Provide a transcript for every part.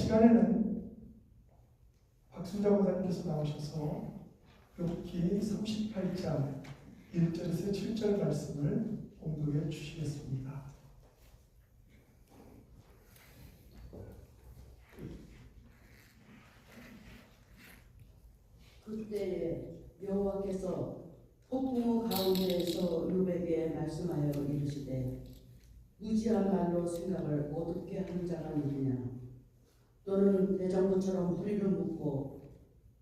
시간에는 박순자 목사님께서 나오셔서 욥기 38장 1절에서 7절 말씀을 공독해 주시겠습니다. 그때에 여호와께서 폭풍우 가운데에서 욥에게 말씀하여 이르시되 무지한 말로 생각을 어둡게 하는 자가 누구냐? 너는 대장부처럼 허리를 묶고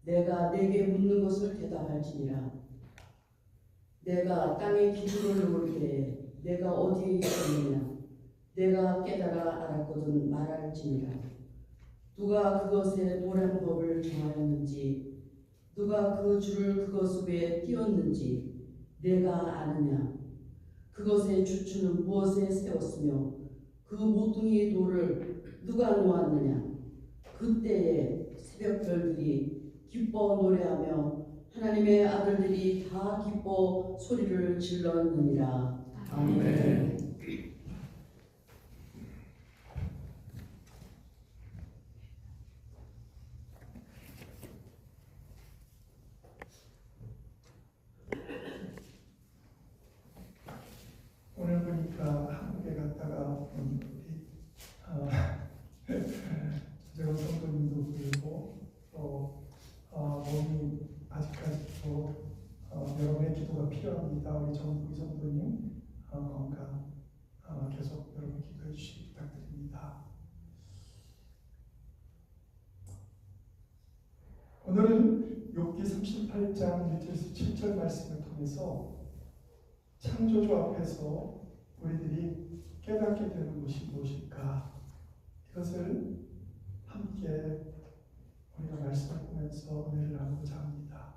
내가 내게 묻는 것을 대답할지니라. 내가 땅에 기둥을 놓을 때에 내가 어디에 있었느냐? 내가 깨달아 알았거든 말할지니라. 누가 그것의 노란 법을 정하였는지 누가 그 줄을 그것 위에 띄웠는지 내가 아느냐? 그것의 주추는 무엇에 세웠으며 그 모퉁이 돌을 누가 놓았느냐? 그때에 새벽별들이 기뻐 노래하며 하나님의 아들들이 다 기뻐 소리를 질렀느니라. 아멘. 오늘 보니까 한국에 갔다가 우리 재원 성도님도 그리고 또 몸이 아직까지도 여러분의 기도가 필요합니다. 우리 정국이 성도님 건강 계속 여러분 기도해 주시기 부탁드립니다. 오늘은 욥기 38장 1절에서 7절 말씀을 통해서 창조주 앞에서 우리들이 깨닫게 되는 것이 무엇일까? 이것을 함께 우리가 말씀을 보면서 은혜를 나누고자 합니다.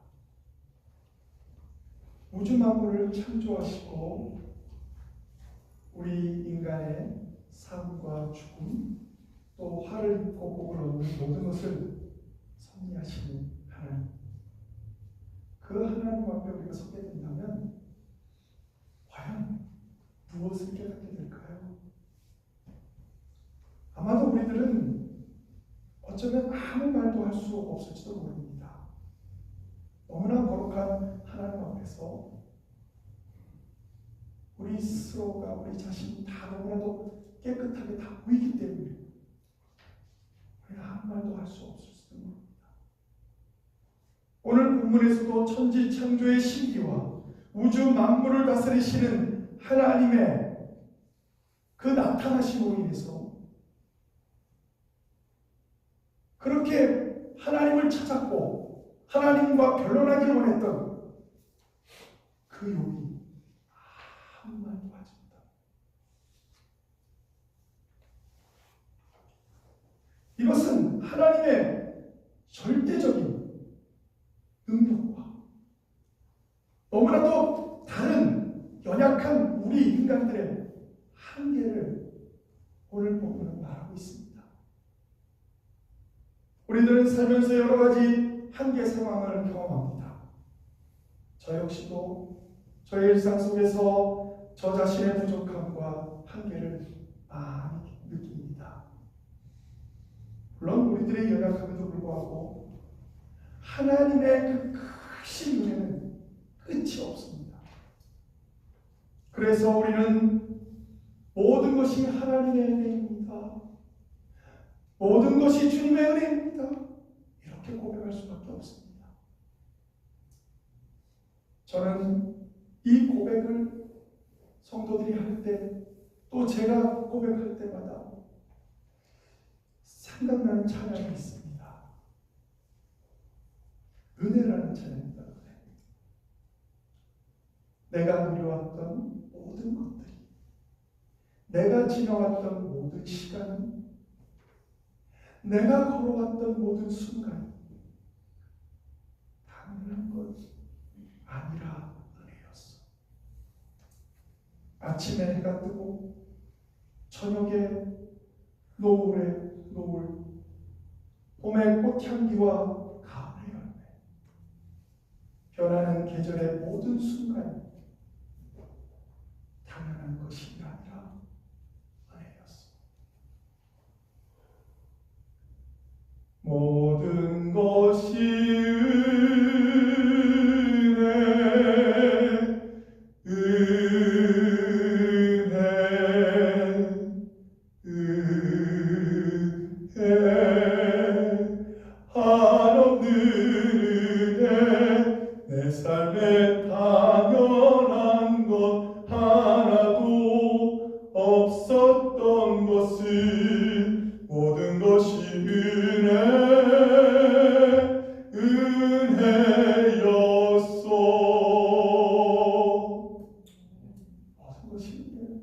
우주 만물을 창조하시고 우리 인간의 삶과 죽음 또 화를 입고 복을 얻는 모든 것을 섭리하시는 하나님, 그 하나님 앞에 우리가 서게 된다면 과연 무엇을 깨닫게 될까요? 아마도 우리들은 어쩌면 아무 말도 할 수 없을지도 모릅니다. 너무나 거룩한 하나님 앞에서 우리 스스로가 우리 자신이 다 너무나도 깨끗하게 다 보이기 때문에 우리가 아무 말도 할 수 없을지도 모릅니다. 오늘 본문에서도 천지 창조의 신비와 우주 만물을 다스리시는 하나님의 그 나타나심으로 인해서 그렇게 하나님을 찾았고 하나님과 변론하기를 원했던 그 욥이 아무 말도 하지 못합니다. 이것은 하나님의 절대적인 능력과 너무나도 다른 연약한 우리 인간들의 한계를 오늘 본문은 말하고 있습니다. 우리들은 살면서 여러 가지 한계 상황을 경험합니다. 저 역시도 저의 일상 속에서 저 자신의 부족함과 한계를 많이 느낍니다. 물론 우리들의 연약함에도 불구하고 하나님의 그 크신 은혜는 끝이 없습니다. 그래서 우리는 모든 것이 하나님의 은혜입니다. 모든 것이 주님의 은혜입니다. 이렇게 고백할 수밖에 없습니다. 저는 이 고백을 성도들이 할 때, 또 제가 고백할 때마다 생각나는 찬양이 있습니다. 은혜라는 찬양입니다. 내가 누려왔던 모든 것들이, 내가 지나왔던 모든 시간이, 내가 걸어왔던 모든 순간이 당연한 것 아니라 은혜였어. 아침에 해가 뜨고 저녁에 노을에 노을, 봄의 꽃향기와 가을의 열매, 변하는 계절의 모든 순간이 당연한 것이 아니라 은혜였어. 한없는 은혜 내 삶에 당연한 것 하나도 없었던 것은 모든 것이 은혜였어. 모든 것이 은혜.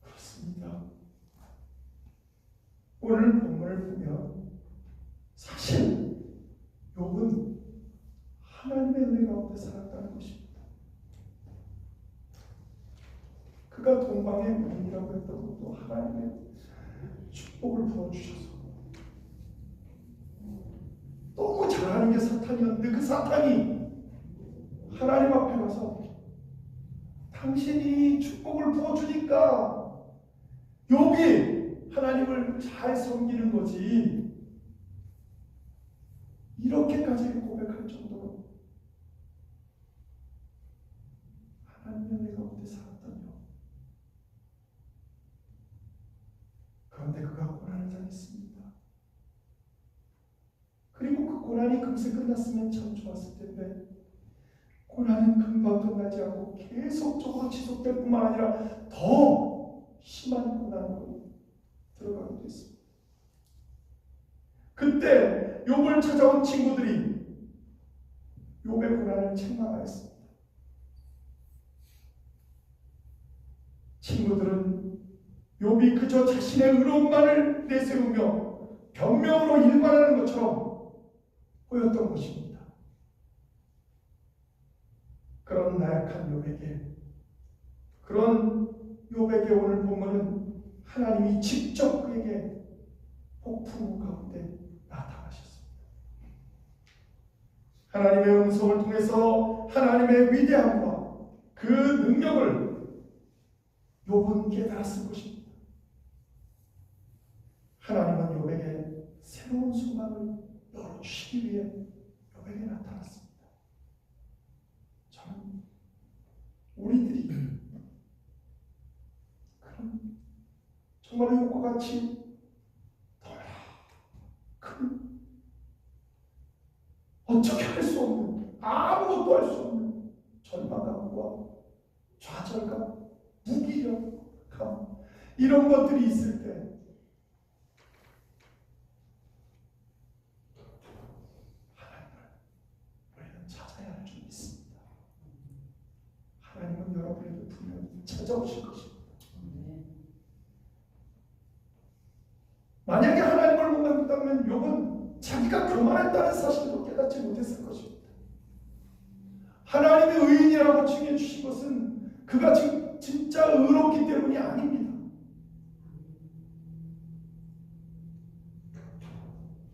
그렇습니다. 오늘 본문을 보면 사실 욥은 하나님의 은혜 가운데 살았다는 것입니다. 그가 동방의 문이라고 했던 것도 하나님의 축복을 부어주셔서 너무 잘하는 게 사탄이었는데 그 사탄이 하나님 앞에 가서 당신이 축복을 부어주니까 욥이 하나님을 잘 섬기는 거지, 이렇게까지 고백할 정도로 하나님의 은혜 가운데 살았다며. 그런데 그가 고난을 당했습니다. 그리고 그 고난이 금세 끝났으면 참 좋았을 텐데 고난은 금방 끝나지 않고 계속적으로 지속될 뿐만 아니라 더 심한 고난으로 들어가게 됐습니다. 그때 욥을 찾아온 친구들이 욥의 고난을 책망하였습니다. 친구들은 욥이 그저 자신의 의로움만을 내세우며 변명으로 일관하는 것처럼 보였던 것입니다. 그런 나약한 욥에게, 그런 욥에게 오늘 본문은 하나님이 직접 그에게 폭풍 가운데 나타나셨습니다. 하나님의 음성을 통해서 하나님의 위대함과 그 능력을 욥은 깨달았을 것입니다. 하나님은 욥에게 새로운 소망을 열어주시기 위해 욥에게 나타났습니다. 저는 우리들이 그런 정말 욥과 같이 너무나 큰, 어떻게 할 수 없는, 아무것도 할 수 없는 절망감과 좌절감, 무기력감, 이런 것들이 있을 때 하나님을 우리는 찾아야 할 줄 믿습니다. 하나님은 여러분에게 분명히 찾아오실 것입니다. 만약에 하나님을 못 만났다면 욥은 자기가 교만했다는 사실도 깨닫지 못했을 것입니다. 하나님의 의인이라고 칭해 주신 것은 그가 진짜 의롭기 때문이 아닙니다.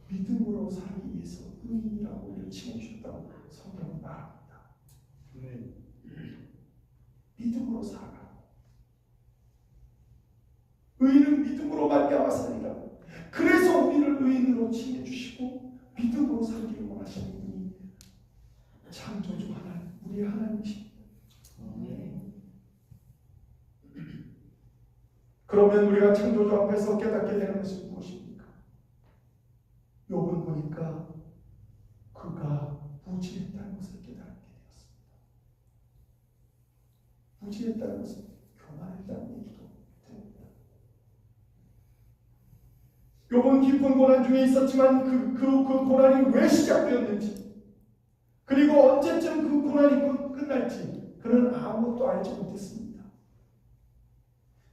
믿음으로 살기 위해서 의인이라고 우리를 칭해 주셨다고 성경은 말합니다. 믿음으로 살아라. 의인은 믿음으로 말미암아 살리라. 그래서 우리를 의인으로 칭해 주시고 믿음으로 살기를 원하시는 분이 창조주 하나님, 우리 하나님이십니다. 그러면 우리가 창조주 앞에서 깨닫게 되는 것이 무엇입니까? 욥은 보니까 그가 무지했다는 것을 깨닫게 되었습니다. 무지했다는 것은 교만했다는 얘기도 됩니다. 욥은 깊은 고난 중에 있었지만 그 고난이 왜 시작되었는지, 그리고 언제쯤 그 고난이 끝날지 그는 아무것도 알지 못했습니다.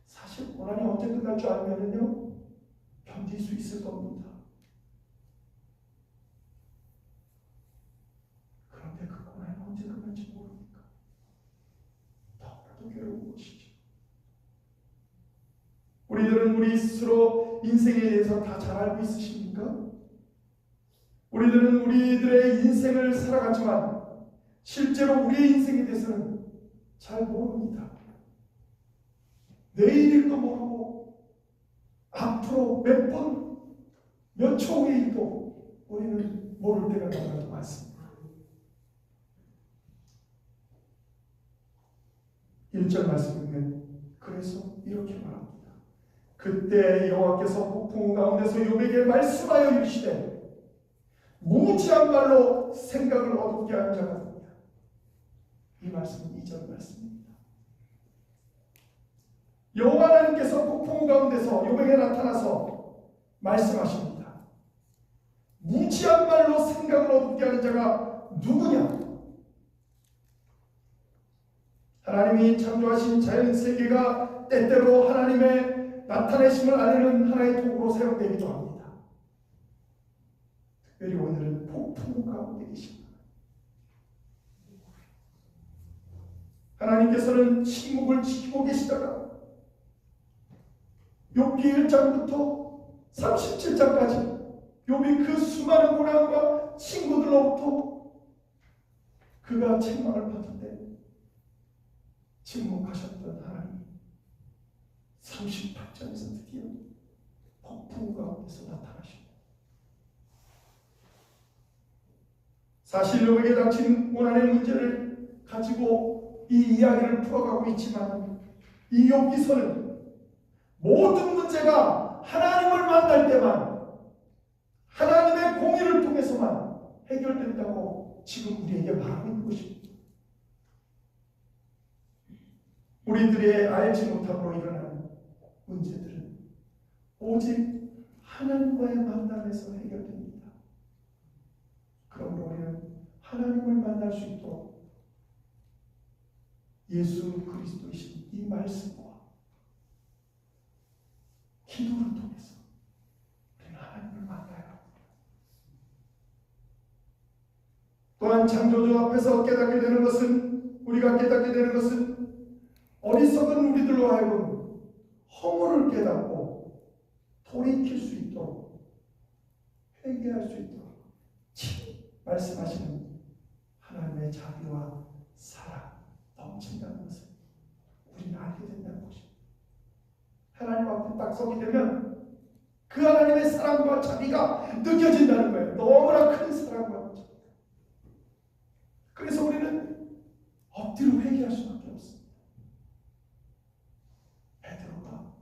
사실 고난이 언제 끝날 줄 알면요, 견딜 수 있을 겁니다. 그런데 그 고난이 언제 끝날지 모릅니까? 너무나도 괴로운 것이죠. 우리들은 우리 스스로 인생에 대해서 다 잘 알고 있으십니까? 우리들은 우리들의 인생을 살아갔지만 실제로 우리의 인생에 대해서는 잘 모릅니다. 내일일도 모르고 앞으로 몇 번, 몇 초 후에도 우리는 모를 때가 너무나도 많습니다. 1절 말씀에 보면 그 그래서 이렇게 말합니다. 그때 여호와께서 폭풍 가운데서 욥에게 말씀하여 이르시되 무지한 말로 생각을 어둡게 하는 자가 누구냐. 이 말씀은 2절 말씀입니다. 여호와 하나님께서 폭풍 가운데서 욥에게 나타나서 말씀하십니다. 무지한 말로 생각을 어둡게 하는 자가 누구냐. 하나님이 창조하신 자연 세계가 때때로 하나님의 나타내심을 알리는 하나의 도구로 사용되기도 합니다. 특별히 오늘은 폭풍 가운데 계십니다. 하나님께서는 침묵을 지키고 계시다가 욥기 1장부터 37장까지 욥이 그 수많은 고난과 친구들로부터 그가 책망을 받은데 침묵하셨던 하나님 38장에서 드디어 폭풍 가운데서 나타나십니다. 사실 욥에게 닥친 고난의 문제를 가지고 이 이야기를 풀어가고 있지만 이 욥기서는 모든 문제가 하나님을 만날 때만 하나님의 공의를 통해서만 해결된다고 지금 우리에게 말하고 있는 것입니다. 우리들의 알지 못함으로 일어나는 문제들은 오직 하나님과의 만남에서 해결됩니다. 그러므로 우리는 하나님을 만날 수 있도록 예수 그리스도이신 이 말씀과 기도를 통해서 우리는 하나님을 만나야 합니다. 또한 창조주 앞에서 깨닫게 되는 것은 우리가 깨닫게 되는 것은 어리석은 우리들로 하여금 허물을 깨닫고 돌이킬 수 있도록 회개할 수 있도록 말씀하시는 하나님의 자비와 사랑 넘친다는 것을 우리는 알게 된다는 것입니다. 하나님 앞에 딱 서게 되면 그 하나님의 사랑과 자비가 느껴진다는 거예요. 너무나 큰 사랑과 자비. 그래서 우리는 엎드려 회개할 수밖에 없습니다. 베드로가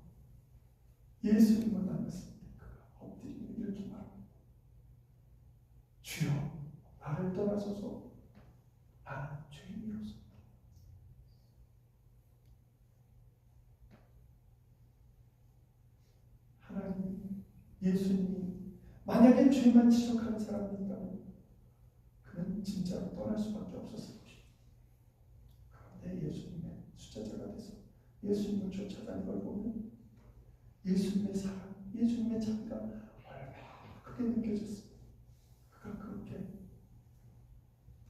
예수님을 만났을 때 그가 엎드리며 이렇게 말합니다. 주여 나를 떠나소서 나는 죄인이로소이다. 하나님 예수님이 만약에 죄만 지적하는 사람이 있다면 그는 진짜로 떠날 수밖에 없었을 것입니다. 그런데 예수님의 수제자가 돼서 예수님을 쫓아다니는 걸 보면 예수님의 사랑, 예수님의 자비가 얼마나 크게 느껴졌습니다. 그가 그렇게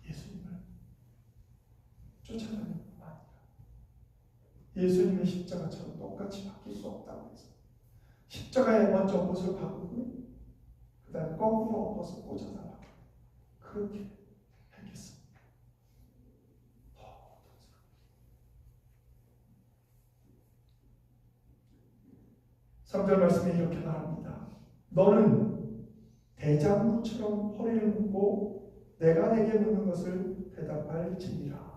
예수님을 쫓아다니는 것만 아니라 예수님의 십자가처럼 똑같이 바뀔 수 없다고 해서 십자가에 먼저 옷을 바꾸고 그 다음에 거꾸로 벗어 꽂아달라고 그렇게 했겠습니다. 3절 말씀에 이렇게 말합니다. 너는 대장부처럼 허리를 묶고 내가 내게 묻는 것을 대답할지니라.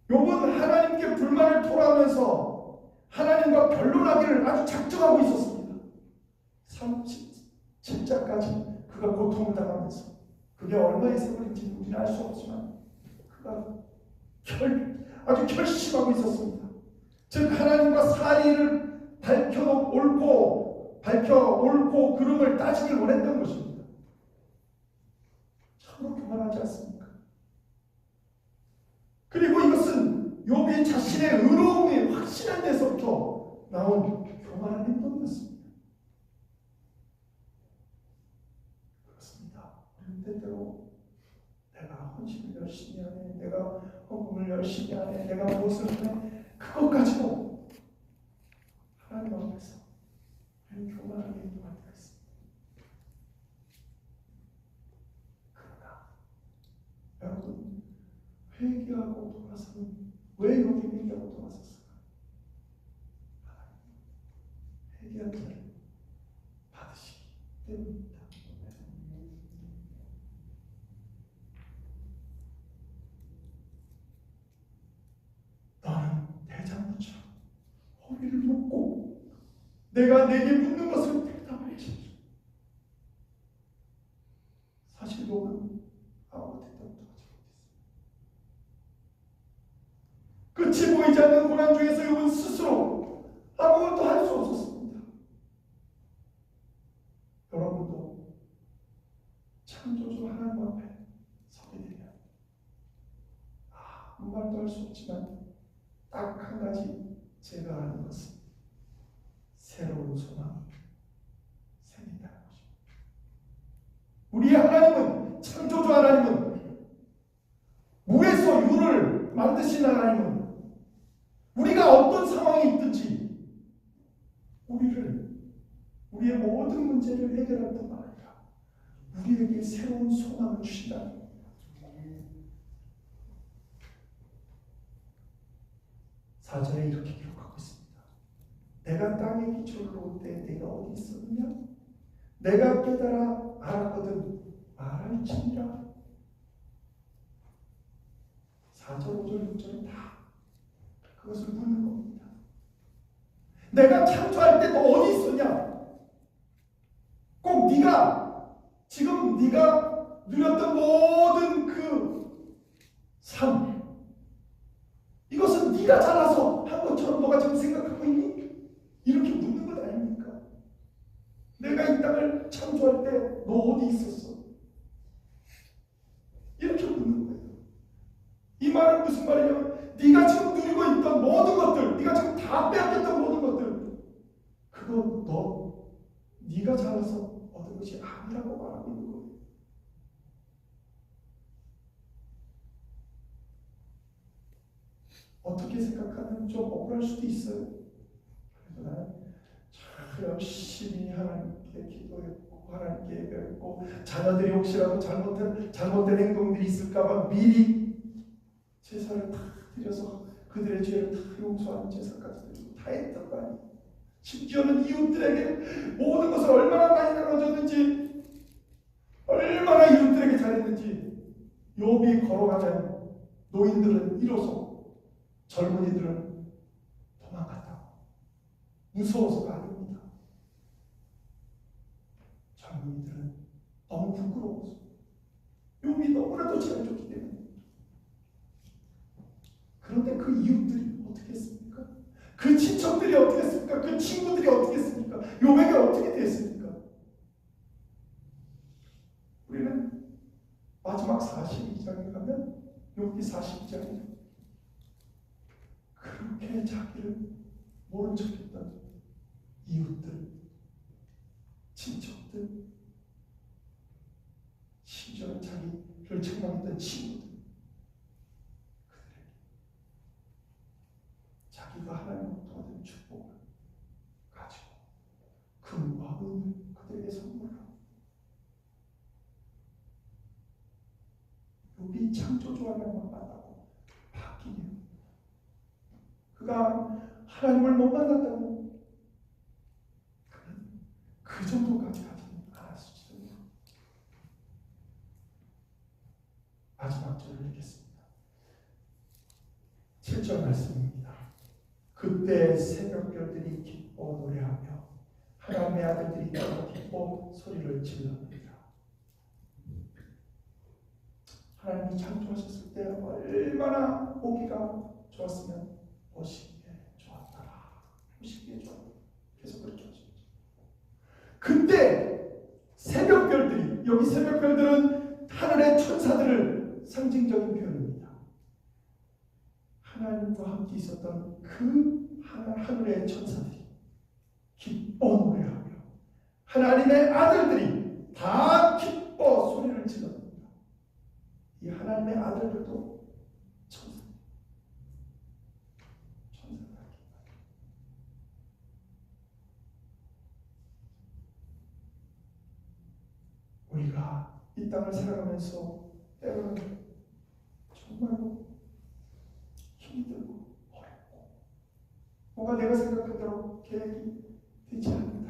욥은 하나님께 불만을 토로하면서 하나님과 변론하기를 아주 작정하고 있었습니다. 37장까지 그가 고통을 당하면서 그게 얼마의 세월인지 우리는 알 수 없지만 그가 아주 결심하고 있었습니다. 즉 하나님과 사리를 밝혀 옳고 그름을 따지길 원했던 것입니다. 참으로 교만하지 않습니까? 그리고 이것은 욥이 자신의 의로움이 확신한 데서부터 나온 교만한 행동이었습니다. 그렇습니다. 우리는 때때로 내가 헌신을 열심히 하네, 내가 헌금을 열심히 하네, 내가 무엇을 하네, 그것 가지고 하나님 앞에서 우리는 교만하게 행동할 때가 있습니다. 그러나 여러분 회개하고 돌아서는 왜 여기 회개하고 돌아섰을까? 회개한 자를 받으시기 때문입니다. 묻고 내가 내게 묻는 것을 대답해 주십시오. 사실 욥은 아무 대답도 하지 못했습니다. 끝이 보이지 않는 고난 중에서 욥은 스스로 아무것도 할 수 없었습니다. 여러분도 창조주 하나님 앞에 서게 되면 아무 말도 할 수 없지만 딱 한 가지 제가 아는 것은 새로운 소망이 생긴다는 것입니다. 우리의 하나님은, 창조주 하나님은, 무에서 유를 만드신 하나님은 우리가 어떤 상황에 있든지 우리의 모든 문제를 해결할 뿐만 아니라 우리에게 새로운 소망을 주신다는 겁니다. 4절에 이렇게 기록하고 있습니다. 내가 땅에 기초를 놓을 때 내가 어디 있었느냐? 내가 깨달아 알았거든 말할지니라. 4절, 5절, 6절은 다 그것을 묻는 겁니다. 내가 창조할 때 너 어디 있었냐? 꼭 지금 네가 누렸던 모든 그 삶, 이것은 네가 잘나서 한 것처럼 너가 지금 생각하고 있니? 이렇게 묻는 것 아닙니까? 내가 이 땅을 창조할 때 너 어디 있었어? 이렇게 묻는 거예요. 이 말은 무슨 말이냐면 네가 지금 누리고 있던 모든 것들, 네가 지금 다 빼앗겼던 모든 것들, 그거 네가 잘나서 얻은 것이 아니라고 말하고 있는 거예요. 어떻게 생각하면 좀 억울할 수도 있어요. 그래서 나는 참 열심히 하나님께 기도했고 하나님께 예배했고 자녀들이 혹시라도 잘못된 행동들이 있을까봐 미리 제사를 다 드려서 그들의 죄를 다 용서하는 제사까지 드리고 다 했던 거 아니에요. 심지어는 이웃들에게 모든 것을 얼마나 많이 나눠줬는지, 얼마나 이웃들에게 잘했는지. 욥이 걸어가면 노인들은 일어서고 젊은이들은 도망갔다고. 무서워서가 아닙니다. 젊은이들은 너무 부끄러워서, 욥이 너무나도 잘해줬기 때문에. 그런데 그 이웃들이 어떻게 했습니까? 그 친척들이 어떻게 했습니까? 그 친구들이 어떻게 했습니까? 욥에게 어떻게 됐습니까? 우리는 마지막 42장에 가면 욥기 42장에 그렇게 자기를 모른 척했던 이웃들, 친척들, 심지어는 자기를 책망했던 친구들, 자기가 하나님으로부터 얻은 축복을 가지고 금과 은을 그들에게 선물하고, 욥이 창조주 하나님을 만나고 바뀌네요. 그가 하나님을 못 만났다면 그는 그 정도까지 하지는 않았을지도. 마지막 절을 읽겠습니다. 7절 말씀입니다. 그때 새벽별들이 기뻐 노래하며 하나님의 아들들이 나와 기뻐 소리를 질렀느니라. 하나님이 창조하셨을 때 얼마나 보기가 좋았으면 보시기에 좋았더라. 보시기에 좋았다. 계속 그렇게 하셨죠. 그때 새벽별들이, 여기 새벽별들은 하늘의 천사들을 상징적인 표현입니다. 하나님과 함께 있었던 그 하늘의 천사들이 기뻐 노래하며 하나님의 아들들이 다 기뻐 소리를 질렀습니다. 이 하나님의 아들들도 천사들. 우리가 이 땅을 살아가면서 때로는 정말로 힘들고 어렵고 뭔가 내가 생각한 대로 계획이 되지 않는다.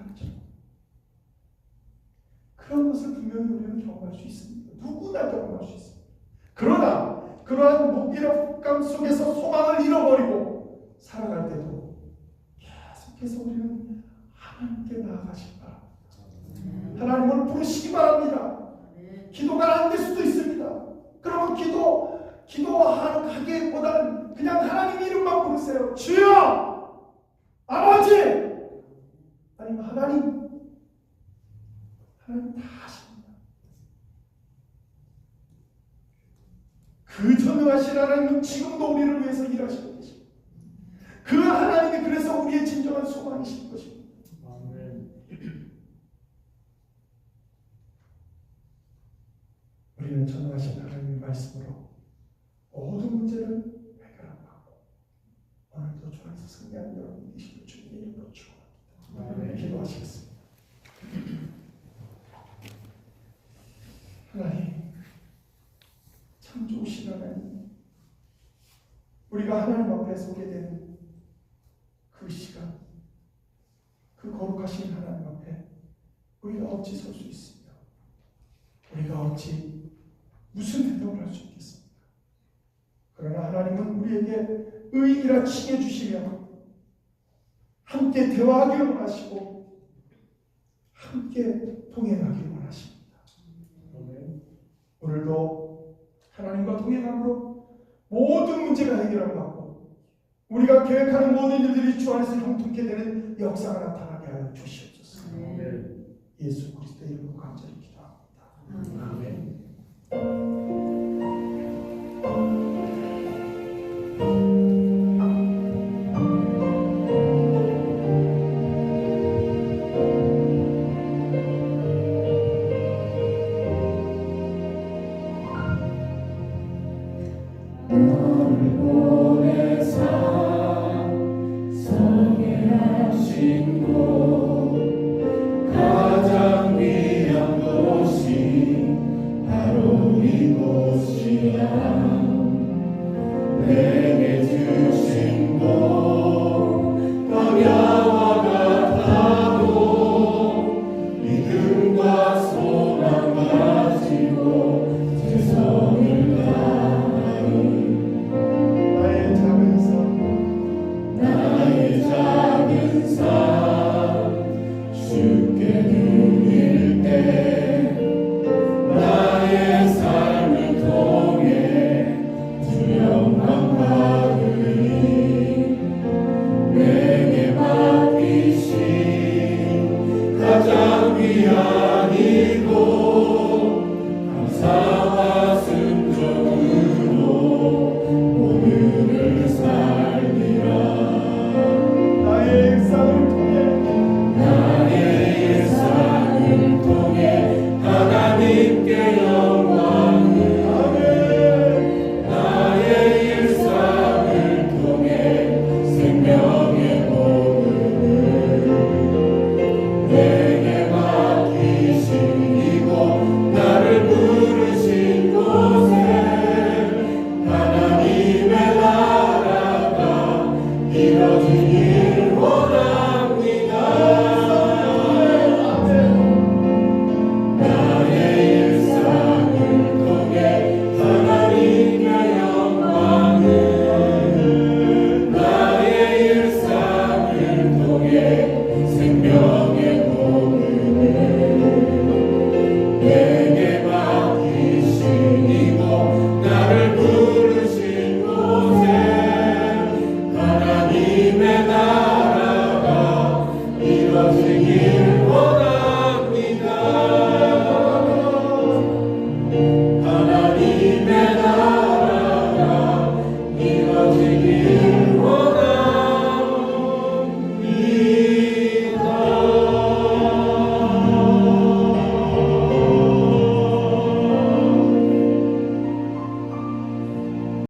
그런 것을 분명히 우리는 경험할 수 있습니다. 누구나 경험할 수 있습니다. 그러나 그러한 무기력감 속에서 소망을 잃어버리고 살아갈 때도 그래서 우리는 하나님께 나아가시기 바랍니다. 하나님을 부르시기 바랍니다. 기도가 안 될 수도 있습니다. 그러면 기도하기보다는 그냥 하나님 이름만 부르세요. 주여! 아버지! 아니면 하나님 다 하십니다. 그 전능하신 하나님은 지금도 우리를 위해서 일하시고 계십니다. 그 하나님이 그래서 우리의 진정한 소망이신 것입니다. 우리는 전능하신 하나님의 말씀으로 모든 문제를 해결하고 오늘도 주 안에서 승리하는 여러분 되시길 주님의 이름으로 축원합니다. 기도하시겠습니다. 하나님, 참 좋으신 하나님, 우리가 하나님 앞에 서게 되는 그 시간, 그 거룩하신 하나님 앞에 우리가 어찌 설 수 있습니까? 우리가 어찌 무슨 대답을 할 수 있겠습니까? 그러나 하나님은 우리에게 의인이라 칭해 주시며 함께 대화하기를 원하시고 함께 동행하기를 원하십니다. 오늘도 하나님과 동행함으로 모든 문제가 해결하고 우리가 계획하는 모든 일들이 주 안에서 형통케 되는 역사가 나타나게 하여 주시옵소서. 예수 그리스도의 이름으로 간절히 기도합니다. 아멘. 이뤄지길 원하